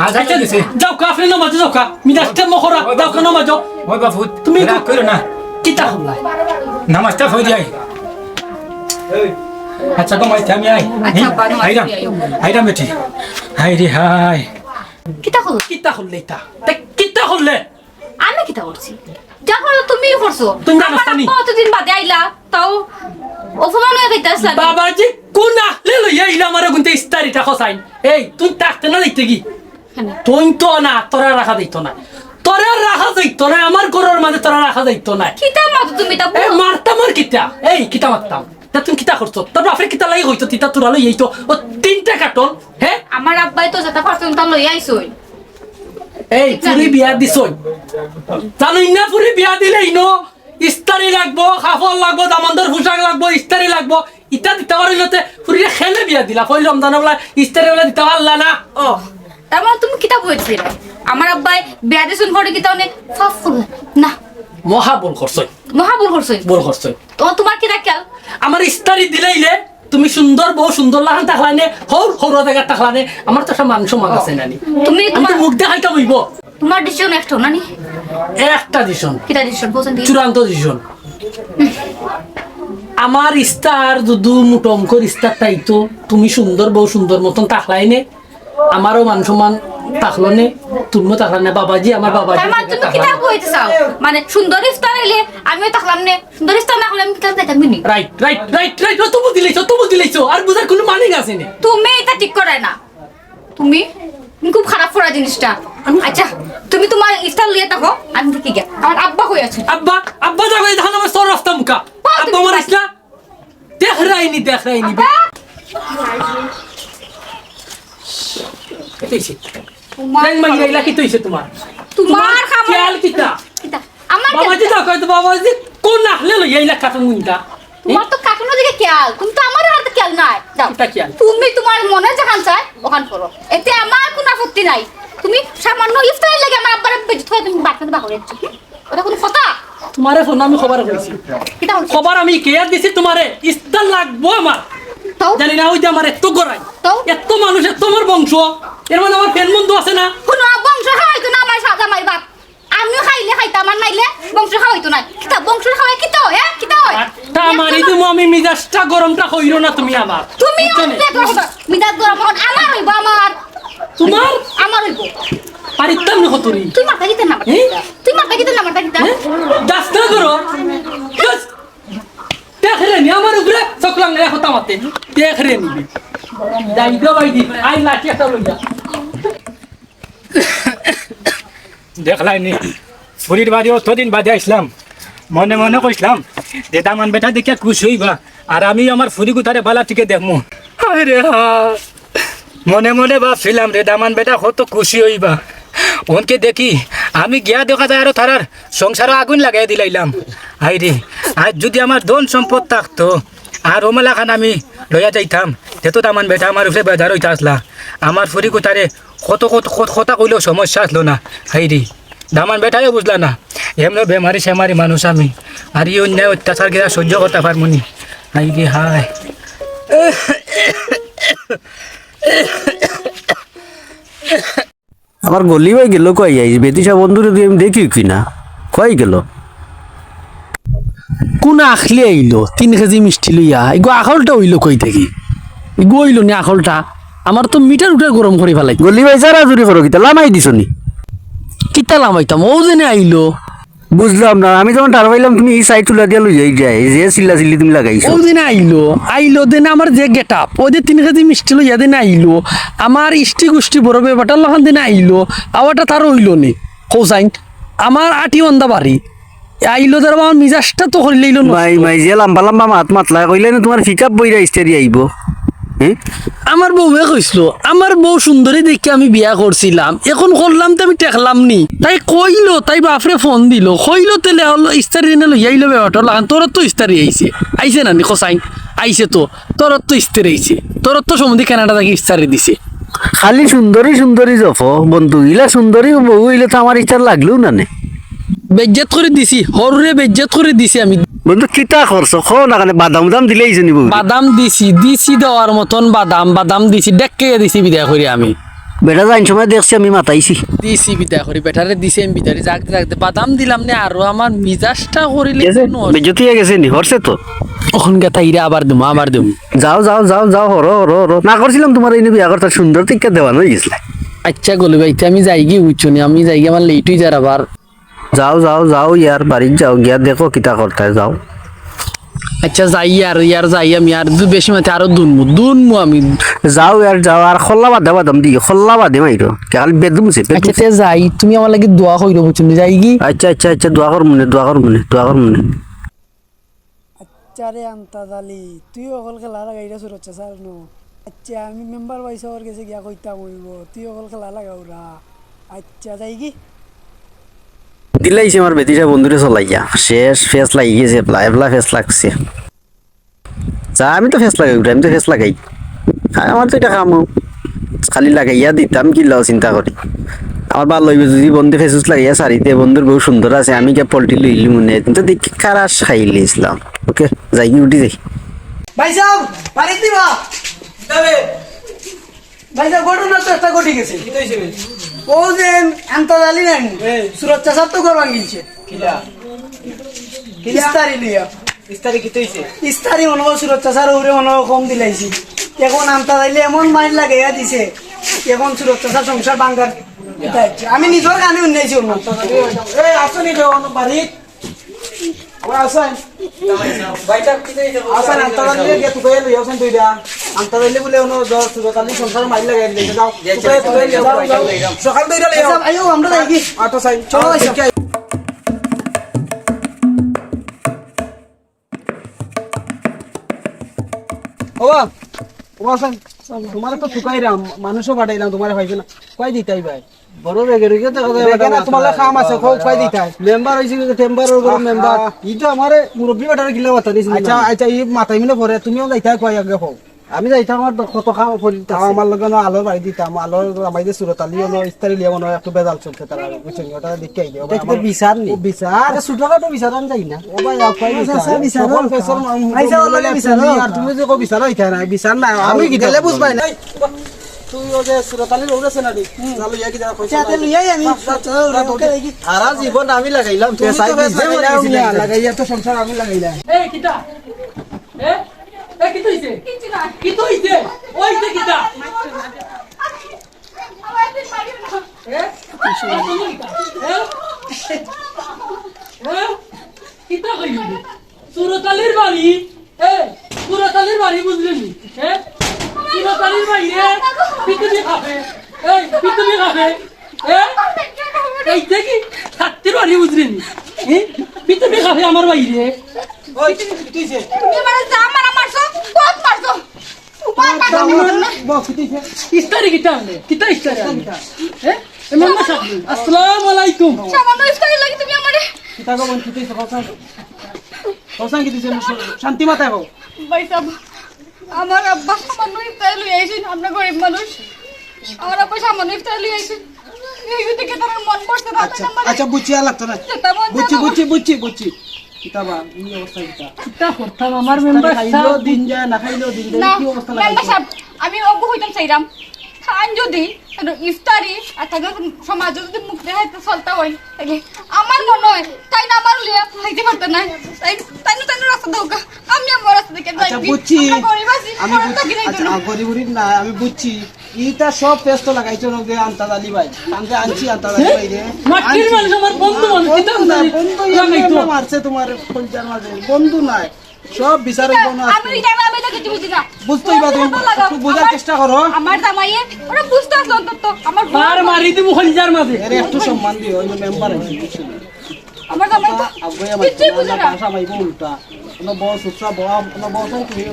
আজ আইতে দিছে যাও কা আপনি নামাজে যাও কা মিনাজটা মখরা যাও কা নামাজ যাও ওই বাবু তুমি তুমি রাগ করো না কিতা হল্লাই নামাজটা হয়ে যায় আচ্ছা গো মাই আমি আই আচ্ছা, আব্বা, নামাজ আইরাম পড়ি আইও। আইরাম বেটি হাই রে হাই কিতা হলো? কিতা হল্লে এটা তা কিতা হল্লে আমি কিতা করছি? যা করো তুমি করছো। তুমি জানো আমার জানি। আব্বা অতদিন বাদে আইলা, তাও অপমান হয়ে গেছে আসলাম। বাবাজি কোন আহলে লইয়া ইলা আমারে গুনতে ইস্তারিটা খসাইন এই তুই তাকতে না দেখতে কি তুই তো না তোরা রাখা যাইতো না তোরা রাখা যাইতো না আমার ঘরের মাঝে তোরা রাখা যাইতো না কিতা মাতো তুমি তা এ মারতাম আর কিতা এই কিতা মারতাম তা তুমি কিতা করছো তোর বাপের কিতা লাগি হইতো তিতা তোরা লই এইতো ও তিনটা কাটন হ্যাঁ আমার আব্বাই তো যেটা পারছেন তা লই আইছই। এই পুরি বিয়া দিছই জানোই না পুরি বিয়া দিলেই নো ইস্তারি লাগবো কাপড় লাগবো দামন্দর পোশাক লাগবো ইস্তারি লাগবো ইটা দিতে পারিলতে পুরি খেলে বিয়া দিলা কই রমজান বলা ইস্তারি বলা দিতে পারলা না ও তার মানে তুমি কিতা বলছিলে? আমার আব্বাই বিয়া দিছুন পরে কিতা অনেক ফাফ করল না, মহা বল করছই মহা ভুল করছই। বল করছই তো তোমার কিতা খেয়াল? আমার ইস্তারি দিলেইলে তুমি সুন্দর বউ সুন্দর লাগান তাহলানে হর হর জায়গা তাহলানে আমার তো একটা মানুষ মাগ আছে নানি তুমি আমি তোমার তো মুখ দেখাইতে হইব তোমার ডিসিশন একটা না নি? একটা ডিসিশন কিতা ডিসিশন বলছেন দি? চূড়ান্ত ডিসিশন আমার ইস্তার যদি মোটো অঙ্কর ইস্তার তাইতো তুমি সুন্দর বউ সুন্দর মতন তাহলাইনে আমারও মান সম্মান তাহলো নে তুমিও তাহলা না বাবাজি আমার বাবাজি তার মানে তুমি কিতা কইতে চাও? মানে সুন্দর ইফতার এলে আমিও থাকলাম নে, সুন্দর ইফতার না হলে আমি কিতা দেখাম নি? রাইট রাইট রাইট রাইট তো বুঝিলেছো আর বুঝার কোনো মানিং আছে না তুমি এটা ঠিক করে না, তুমি তুমি খুব খারাপ করা জিনিসটা। আচ্ছা তুমি তোমার ইফতার লিয়ে থাকো, আমি দেখি গে আমার আব্বা কই আছে। আব্বা আব্বা যাবে ধান আমার সর রাস্তা মুখা আব্বা মারিস না দেখ রাইনি কেতেইছে তোমার রেন মাই রাইলা কি তইছে তোমার তোমার খাবার খেয়াল কিতা কিতা আমার বাবাজি খেয়াল- দাও কইতো বাবাজি কোন আহলে লইয়া ইলা কাটন মুন্ডা তোমার তো কাকুনো দিকে খেয়াল, তুমি তো আমার হাতে খেয়াল নাই। যাও কিতা খেয়াল? তুমি তোমার মনে যেখান চাই ওখান করো, এতে আমার কোনো আপত্তি নাই। তুমি সামান্য ইফতারের লাগে আমার আব্বার বেজত হয়ে তুমি বাচ্চাদের বাহরে যাচ্ছ, ওটা কোনো কথা? তোমারে ফোন আমি খবর কইছি কিতা বলছো? খবর আমি কেয়ার দিছি তোমারে ইস্তার লাগবো আমার তাও জানি না ওই যে আমার এত গড়াই তাও এত মানুষ এত আমার বংশ এর মানে আমার ফ্যান বন্ধু আছে না কোনো বংশ খাওয়াইতো না আমার সাদা মাই বাপ, আমিও খাইলে খাইতাম আমার নাইলে বংশ খাওয়াইতো না। কিতা বংশ খাওয়াই কিতা হয়? হ্যাঁ কিতা হয়? তা মারি তুমি আমি মিজাজটা গরমটা কইরো না তুমি আমার তুমি বুঝছো নে? মিদাত গরম এখন আমার হইব, আমার তোমার আমার হইব। পারিতাম না কতরি তুই মাথা গিতে না মাথা গিতা, তুই মাথা গিতে না মাথা গিতা। দাস্তা করো দেখরে নি আমার উপরে চকলাং রে কথা মাতে দেখরে নিবি যাই গো ভাই দি আই লাঠি একটা লইয়া দেখলাই নি বুড়ির বাড়ি অতদিন বাদে আসলাম মনে মনে কইসলাম যে দামান বেটা দেখে খুশি হইবা আর আমি আমার ফুরি গুতারে বালা টিকে দেখমু আরে মনে মনে ভাবছিলাম রে দামান বেটা কত খুশি হইবা ওনকে দেখি আমি গিয়া দেখা যায় আরো তারার সংসারও আগুন লাগাই দিলাইলাম হাই রে আজ যদি আমার ধন সম্পদ থাকতো আর ওমেলা খান আমি লইয়া যাইতাম তেতো দামান বেটা আমার উপরে বেজার হইতা আসলা আমার ফুরি গুতারে কত কত কথা কইলেও সমস্যা আসলো না হাই রে দামান বেটাও বুঝলা না এমন বেমারি সেমারি মানুষ আমি আর এই অন্যায় অত্যাচার গিয়া সহ্য করতে পারমনি হাই রে হাই আমার গলি ভাই গেল কই আইস বেতিসা বন্ধুরে তুই আমি দেখি কিনা কই গেল কোন আখলি আইলো 3 কেজি মিষ্টি লইয়া এগো আখলটা হইলো কই থেকে এগো হইলো নি আখলটা আমার তো মিটার উঠার গরম করে ফেলাই গলি ভাই সারা জুড়ি করো কিতা লামাই দিছনি কিতা লামাইতাম ও জেনে আইলো বুঝলাম না আমি যখন টার পাইলাম তুমি এই সাইড তুলা দিয়া লই যাই যায় যে চিল্লা চিল্লি তুমি লাগাইছো ও দিনে আইলো দেনে আমার যে গেট আপ ওই যে 3 কেজি মিষ্টি লইয়া দিনে আইলো আমার ইষ্টি গুষ্টি বড় বেটার লখান দিনে আইলো আওয়াটা তার হইলো নি হোসাইন আমার আটি অন্দা বাড়ি আইলো ধর আমার মিজাজটা তো হইলেইলো না মাই মাই যে লম্বা লম্বা মাত মাতলা কইলে না তোমার পিকআপ বইরা ইস্তারি আইব হ্যাঁ আমার বউয়ে কইছিল আমার বউ সুন্দরী দেখে আমি বিয়া করছিলাম এখন করলাম তো আমি টেকলাম নি তাই কইলো তাই বাপরে ফোন দিল কইলো তেলে হলো ইস্তারি দিনে লইয়া আইলো বেটা লাগান তোর তো ইস্তারি আইছে না নি কোসাইন আইছে তো তোর তো ইস্তারি আইছে তোর তো সমুদ্রে কানাডা থেকে ইস্তারি দিছে খালি সুন্দরী সুন্দরী জফ বন্ধু ইলা সুন্দরী বউ ইলে তো আমার ইস্তার লাগলেও না নে বেজ্জত করে দিছি হরুরে বেজ্জত করে দিছি আমি বন্ধু কিতা করছো খো না কানে বাদাম দাম দিলে আইছে নি বউ বাদাম দিছি দেওয়ার মতন বাদাম দিছি ডেকে দিছি বিদায় করি আমি বেটা যাইন সময় দেখছি আমি মাতাইছি দিছি বিদায় করি বেটারে দিছি আমি বিদায় জাগতে বাদাম দিলাম না আর আমার মিজাজটা করিলে বেজতি হয়ে গেছে নি হরছে তো ওখান কথা ইরা আবার দিম যাও যাও যাও যাও হর হর হর না করছিলাম তোমার এই বিয়া করতে সুন্দর টিকা দেওয়ানো গেছিল আচ্ছা গলি ভাই আমি যাই গিয়ে উঠছো নি আমি যাই গিয়ে আমার লেট হয়ে যার আবার যাও যাও যাও ইয়ার বাড়ির যাও গিয়া দেখো কিতা করতে যাও আচ্ছা যাই ইয়ার যাই আমি আর বেশি মাথে আরো দুনমু আমি যাও ইয়ার যাও আর খল্লা বাদে বাদাম দিও খল্লা বাদে মাইরো খালি বেদুমছে আচ্ছা তে যাই তুমি আমার লাগি দোয়া কইরো বুঝছো যাই কি আচ্ছা আচ্ছা আচ্ছা দোয়া কর মনে দোয়া কর মনে দোয়া কর মনে আচ্ছা রে আন্তাজ আলী তুই অকল খেলা লাগাইরা সুরক্ষা স্যার নো আচ্ছা আমি মেম্বার পয়সা ওর কাছে গিয়া কইতাম হইব তুই অকল খেলা লাগাওরা আচ্ছা যাই কি দিলাইছে আমার বেটিটা বন্ধুরে চলাইয়া শেষ ফেস লাগি গেছে এবলা ফেস লাগছে যা আমি তো ফেস লাগাই আমি তো ফেস লাগাই আমার তো এটা কাম খালি লাগাইয়া দিতাম কি লাও চিন্তা করি আমার ভালো হইবে যদি বন্ধু ফেসুস লাগাইয়া সারিতে বন্ধুর বহু সুন্দর আছে আমি কে পল্টি লইলি মনে কিন্তু দেখি কারাস খাইলি ইসলাম ওকে যাই কি উঠি যাই ভাই সাহেব পারি দিবা ভাই সাহেব ঘটনা তো একটা ঘটে গেছে কি হইছে ও যে আন্তাজ আলী নাই সুরক্ষা স্যার তো করবান গিয়েছে ইস্তারি লিয়া ইস্তারি কি হইছে ইস্তারি মনে সুরক্ষা স্যার ওরে মনে কম দিলাইছি এখন আন্তাজ আলী এমন মাইল লাগাইয়া দিছে এখন সুরক্ষা স্যার সংসার বাঙ্গার আমি নিজের কানে উন্নয়ছি অন্য এই আসনি রে অন্য বাড়ি ওরা আসেন বাইটা কি হইছে আসেন আন্তারালি গে তুই লই আসেন দুইটা আন্তারালি বলে অন্য দশ সুরতালি সংসার মাইল লাগাই দিলে যাও তুই যাও সকাল দুইটা লই আও আইও আমরা যাই কি আটো সাইন চলো আইসো। ওবা ওবা আসেন তোমার তো শুকাইরাম মানুষও পাঠাইলাম তোমার পাইছে না কই দিতাই ভাই বড় বেগে রেগে তো তোমার কাম আছে কই দিতাই মেম্বার হইছে টেম্বারের উপর মেম্বার ই তো আমারে মুরব্বী বেটারে গিলা কথা দিছি আচ্ছা আচ্ছা ই মাথায় মিলে পরে তুমিও যাইতাই কই আগে হও আমি যাইতাম আমার কত খাম পড়ি আমার লগে না আলোর বাড়ি দিতাম আলোর আমাদের সুরতালি হলো ইস্তারি লিয়া মনে হয় একটু বেজাল চলছে তারা বুঝছেন ওটা দেখে আই দিও দেখতে বিচার নি বিচার ছোটখাটো বিচার আন যাই না ও ভাই আপনি বিচার সকল ফেসর আইসা অলরেডি বিচার আর তুমি যে কো বিচার হইতা না বিচার না আমি কি গেলে বুঝবাই না তুই ও যে সুরতালি রৌড়ছে না দিক চালু ইয়া কি যা কইছ চাতে লইয়াই আমি ওকে দেখি সারা জীবন আমি লাগাইলাম লাগাইয়া তো সংসার আমি লাগাইলাম এ কিতা এ এ কি হইছে কি হইছে ওইছে কিতা এ কিতা কইলি সুরতালির বাড়ি এ সুরতালির বাড়ি বুঝলি এ সুরতালির বাড়ি রে পিতবি খাবে এই পিতবি খাবে এ এই দেখি ছাত্রের বাড়ি বুঝলি পিতবি খাবে আমার বাইরে ওই কি কইছে তুমি মানে যা মারা মারছো বহুত মারছো ইস্তারি কিতা ইস্তারি হ্যাঁ এমন সাথে আসসালামু আলাইকুম সামান্য ইফতারি লাগি তুমি আমারে কিতা গো মন কিতে কথা কথা কি দিছে শান্তি মাথায় হও ভাই সাহেব আমার আব্বা সামান্য ইফতারি লই আইছেন আমরা গরিব মানুষ আমার আব্বা সামান্য ইফতারি লই আইছেন এই থেকে তার মন পড়ছে না আচ্ছা আচ্ছা বুঝছি আর লাগতো না তেমন বুঝছি কিতাবা এই অবস্থা কিতা কিতা করতাম আমার মেম্বার খাইলো দিন যায় না খাইলো দিন যায় না কি অবস্থা মেম্বার লাগাইছো সাহেব আমি অজ্ঞ হইতাম চাইরাম খান যদি ইফতারি আর তাকে সমাজ যদি মুখ দেখাইতে চলতে হয় তাহলে আমার মনে হয় তাই না আমার লিয়া খাইতে পারতো না তাই না রাস্তা দৌকা আমি আমার রাস্তা দেখে যাই আচ্ছা বুঝছি আমি আচ্ছা গরিবুরি না আমি বুঝছি ইটা সব পেস্ট লাগাইছো নগে আন্তাদালি ভাই কানকে আনছি আন্তাদালি ভাই রে মাটির মানুষ আমার বন্ধু মানুষ কিতা বন্ধু মারছে তোমার পঞ্চার মাঝে বন্ধু নাই সব বিচারে কোন আমি এই টাইমে আমি তো কিছু বুঝি না বুঝতেই পারো একটু বোঝার চেষ্টা করো আমার জামাইয়ে ওরা বুঝতে আসলো অন্তত আমার মার মারি দিব খলিজার মাঝে এর একটু সম্মান দিও ওই মেম্বার আছে আমার জামাই তো আব্বাই কিছুই বুঝে না ভাষা মাইবো উল্টা কোনো বস উৎসা বড় কোনো বস তুমি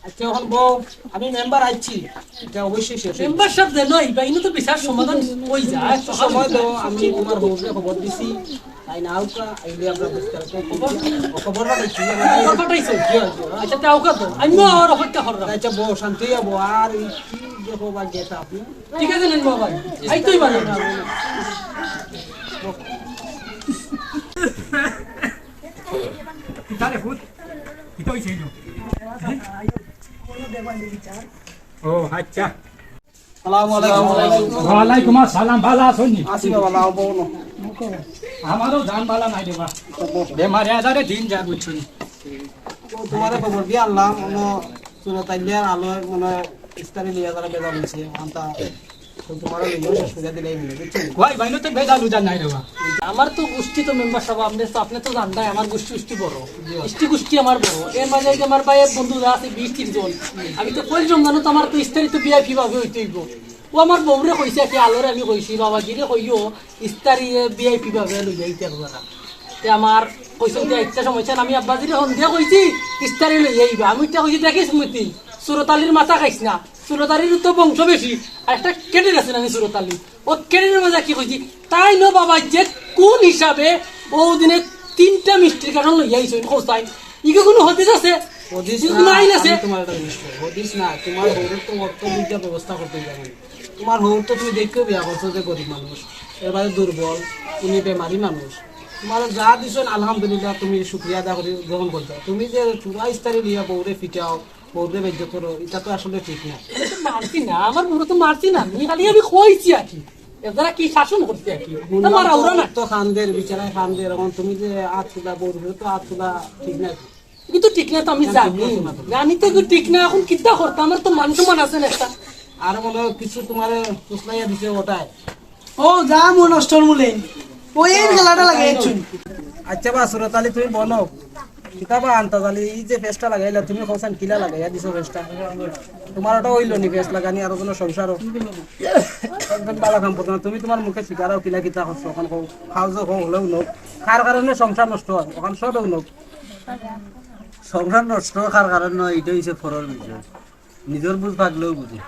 আচ্ছা এখন বউ আমি মেম্বার আইছি এটা অবশ্যই শেষ মেম্বার সাহেব দেন ইবা ইনো তো বিচার সমাধান হই যায় সময় দাও আমি তোমার বউকে খবর দিছি তাই না আউকা আইলে আমরা বুঝতে খবরটা দিছি পাঠাইছো আচ্ছা তাও কত আমি আর অপেক্ষা করলাম আচ্ছা বউ শান্তি হবো আর কি দেখো বা গেটা আপনি ঠিক আছে নেন বাবা আই তুই বানা আরে ফুট এটা হইছে ও আচ্ছা সালাম আলাইকুম ওয়ালাইকুম আসসালাম ভালো আছেন আসি বাবা লাও বউনো আমারও জান ভালো নাই দেবা বেমারে আদারে দিন যা বুঝছুন তোমারে খবর দিয়ে আনলাম মনে সুরতাইলিয়ার আলো মনে ইস্তারি লিয়া যারা বেদা বলছে আনতা তোমার লিও শেষ করে দিলাই মিলে বুঝছেন ওই বাইনো তো বেজালু জান নাই দেবা আমার তো গোষ্ঠী তো মেম্বার সব আপনি তো জানতাই আমার গোষ্ঠী বড় গোষ্ঠী আমার বড় এর মাঝে এই যে আমার ভাইয়ের বন্ধুরা আছে 20-30 জন আমি তো কই জঙ্গানো তো আমার তো ইস্তারি তো বিআইপি ভাবে হইতে হইব ও আমার বউরে কইছে কি আলোরে আমি কইছি বাবা জিরে কইও ইস্তারি বিআইপি ভাবে লই যাইতে আপনারা তে আমার কইছেন যে একটা সমস্যা আমি আব্বাজিরে সন্ধ্যা কইছি ইস্তারি লই যাইবা আমি তো কইছি দেখিস স্মৃতি সুরতালির মাথা খাইছ না সুরতালির তো বংশ বেশি আর একটা কেটে আছে আমি সুরতালি ও কেটের মাঝে কি কইছি তাই ন বাবা যে কোন হিসাবে ও দিনে 3টা মিষ্টির কারণ লই আইছেন কোসাই ইকে কোনো হদিস আছে হদিস কোনো আইন আছে তোমার একটা জিনিস হদিস না তোমার হৌরের তো অর্থ বিদ্যা ব্যবস্থা করতে যাবে তোমার হৌর তো তুমি দেখেও বিয়া করছো যে গরিব মানুষ এবারে দুর্বল তুমি বেমারি মানুষ তোমার যা দিছো আলহামদুলিল্লাহ তুমি শুক্রিয়া আদা করে গ্রহণ করছো তুমি যে চূড়া ইস্তারি লিয়া বউরে ফিটাও বউরে বেজ্য করো এটা তো আসলে ঠিক না মারছি না আমার বড় তো মারছি না আমি খালি আমি কইছি আর কি এরা কি শাসন করতে আর কি আমার আউরা না তো খানদের বিচারায় খানদের এখন তুমি যে আতলা বউরে তো আতলা ঠিক না কিন্তু ঠিক না তো আমি জানি তো কি ঠিক না এখন কিতা করতে আমার তো মান সম্মান আছে না একটা আর বলো কিছু তোমার ফুসলাইয়া দিছে ওটাই ও যা মন নষ্টর মূলে ওই এই খেলাটা লাগে চুন আচ্ছা বা সুরতালি তুমি বলো কিতাবা আনতা জালি এই যে ফেসটা লাগাইলা তুমি কইছান কিলা লাগাইয়া দিছো ফেসটা তোমার ওটা হইলো নি ফেস লাগানি আর কোনো সংসারও একদম বালা কাম করতো না তুমি তোমার মুখে শিকারাও কিলা কিতা করছো ওখান খাও যে হলেও লোক কার কারণে সংসার নষ্ট হয় ওখান সব লোক সংসার নষ্ট কার কারণ নয় এটা হচ্ছে ফরর বিষয় নিজের বুঝ থাকলেও বুঝে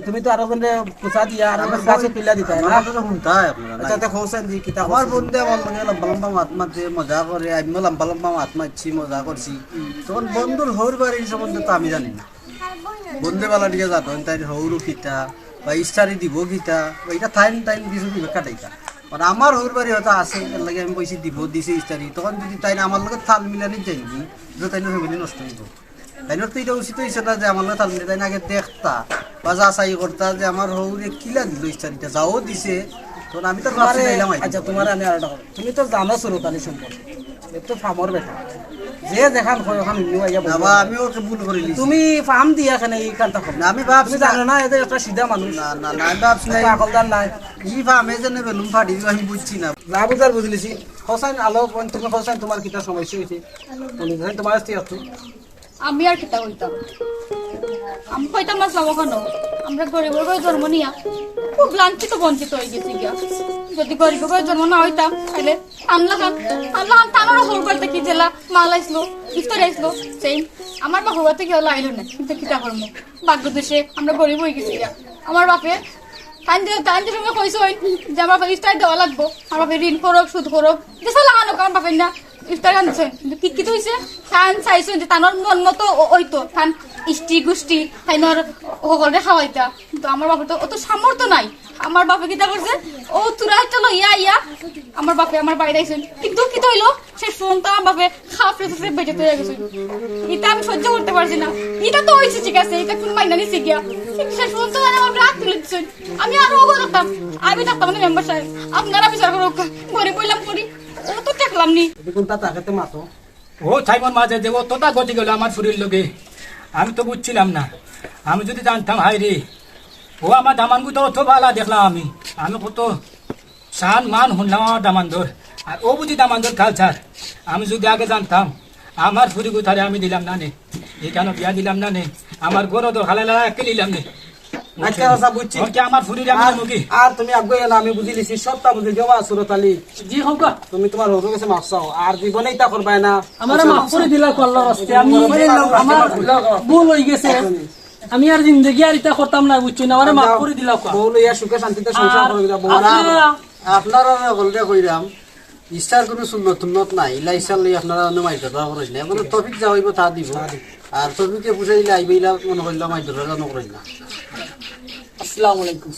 তুমি তো আরো কোনে পোছা দিয়া আর গাছে কিলা দিতা না শুনতাই আপনারা আচ্ছা তে কইছান দি কিতা আমার বন্ধু আমার মনে লম্বা লম্বা মাত মারছে মজা করে আমিও লম্বা লম্বা মাত মারছি মজা করছি তখন বন্ধুর হৌর বাড়ির সম্বন্ধে তো আমি জানি না বন্ধু বেলা দিকে যাতো তাই হৌরু খিতা বা ইস্টারি দিব খিতা বা এটা টাইম টাইম কিছু দিবে কাটাইতা মানে আমার হৌর বাড়ি হয়তো আছে এর লাগে আমি কইছি দিব দিছে ইস্টারি তখন যদি তাই আমার লগে তাল মিলানি যাইবি যে তাই ফ্যামিলি নষ্ট হইব তাইনোর তো এটা উচিত হয়েছে না যে আমার লগে তাল মিলে তাই আগে দেখতা বা যা চাই করতা যে আমার হৌরে কিলা দিল ইস্টারিটা যাও দিছে তখন আমি তো ভাবছি নাইলাম আচ্ছা তোমার আমি আর একটা তুমি তো জানো সুরতালি সম্পর্কে একটু ফামর বেটা যে দেখান কই ওখান নিউ আইয়া বাবা আমি ওকে ভুল করে লিছি তুমি ফার্ম দিয়া কেন এই কানটা কর না আমি ভাবছি তুমি জানো না এদের একটা সিধা মানুষ না না না আমি ভাবছি না আকলদার নাই ই ফামে যেন বেলুন ফাটি দিব আমি বুঝছি না না বুঝার বুঝলিছি হোসেন আলো তুমি হোসেন তোমার কিটা সমস্যা হয়েছে বলি হোসেন তোমার স্ত্রী আছে আমি আর কিতা কইতাম আমি কইতাম না যাবো কেন আমরা গরিবের ঘরে জন্ম নিয়া খুব লাঞ্ছিত বঞ্চিত হয়ে গেছি গিয়া যদি গরিবের ঘরে জন্ম না হইতাম তাহলে আনলা খান টানারও হল করতে কি জেলা মাল আইসলো ইফতার আইসলো সেই আমার বা হওয়া থেকে হলো আইলো না কিন্তু কিতা করবো ভাগ্য দেশে আমরা গরিব হয়ে গেছি গিয়া আমার বাপে টাইম সময় কইস যে আমার বাপে ইফতার দেওয়া লাগবো আমার বাপে ঋণ করক সুদ করক দেশে লাগানো কারণ বাপের না ইফতার আনছেন কিন্তু কি হয়েছে খান চাইছেন যে তানোর মন মতো ওইতো খান ইষ্টি গুষ্টি তাইনোর সকলে খাওয়াইতা কিন্তু আমার বাপের তো অত সামর্থ্য নাই আমার বাপে কিতা করছে ও তুরা চলো ইয়া আমার বাপে আমার বাইরে আইছেন কিন্তু কি হইলো সে শুনতো আমার বাপে খাফে বেঁচে তৈরি গেছে এটা আমি সহ্য করতে পারছি না এটা তো হয়েছে ঠিক আছে এটা কোন মাইনা নিছে গিয়া কিন্তু সে শুনতো আমার রাত তুলে দিচ্ছেন আমি আরো ওগো থাকতাম আমি থাকতাম না মেম্বার সাহেব আপনারা বিচার করো গরিব বললাম করি ও তো দেখলাম নি দেখুন তা তাকে মাতো ও ছাইমন মাঝে দেবো তোতা গতি গেল আমার শরীর লোকে আমি তো বুঝছিলাম না আমি যদি জানতাম হাই রে ও আমার দামানগু তো অত ভালো দেখলাম আমি কত সান মান শুনলাম আমার দামানদর আর ও বুঝি দামানদর কালচার আমি যদি আগে জানতাম আমার ফুরি গুথারে আমি দিলাম না নে এই কেন বিয়া দিলাম না নে আমার গরো তো হালাই একে নিলাম নে আচ্ছা আচ্ছা বুঝছি ওকে আমার ফুরি আমার মুখে আর তুমি আগে না আমি বুঝি লিছি সবটা বুঝি দেওয়া সুরতালি জি হোক গা, তুমি তোমার হরু কাছে মাফ চাও আর জীবনে ইতা করবাই না আমার মাফ করে দিলা কল্লার রাস্তে আমি আমার ভুল হয়ে গেছে আমি আর জিন্দগি আর এটা করতাম না বুঝছি না আমার মাফ করে দিলা বউ লইয়া সুখে শান্তিতে সংসার করে দিবা বউ আপনারা বলতে কইরাম ইচ্ছার কোনো সুন্নত নাই ইলা ইচ্ছার লই আপনারা অন্য মাইর ধরা করেন না কোনো টপিক যা হইব তা দিব আর টপিকে বুঝাইলে আইবে ইলা মনে করলাম মাইর ধরা নকরেন না আসসালামু আলাইকুম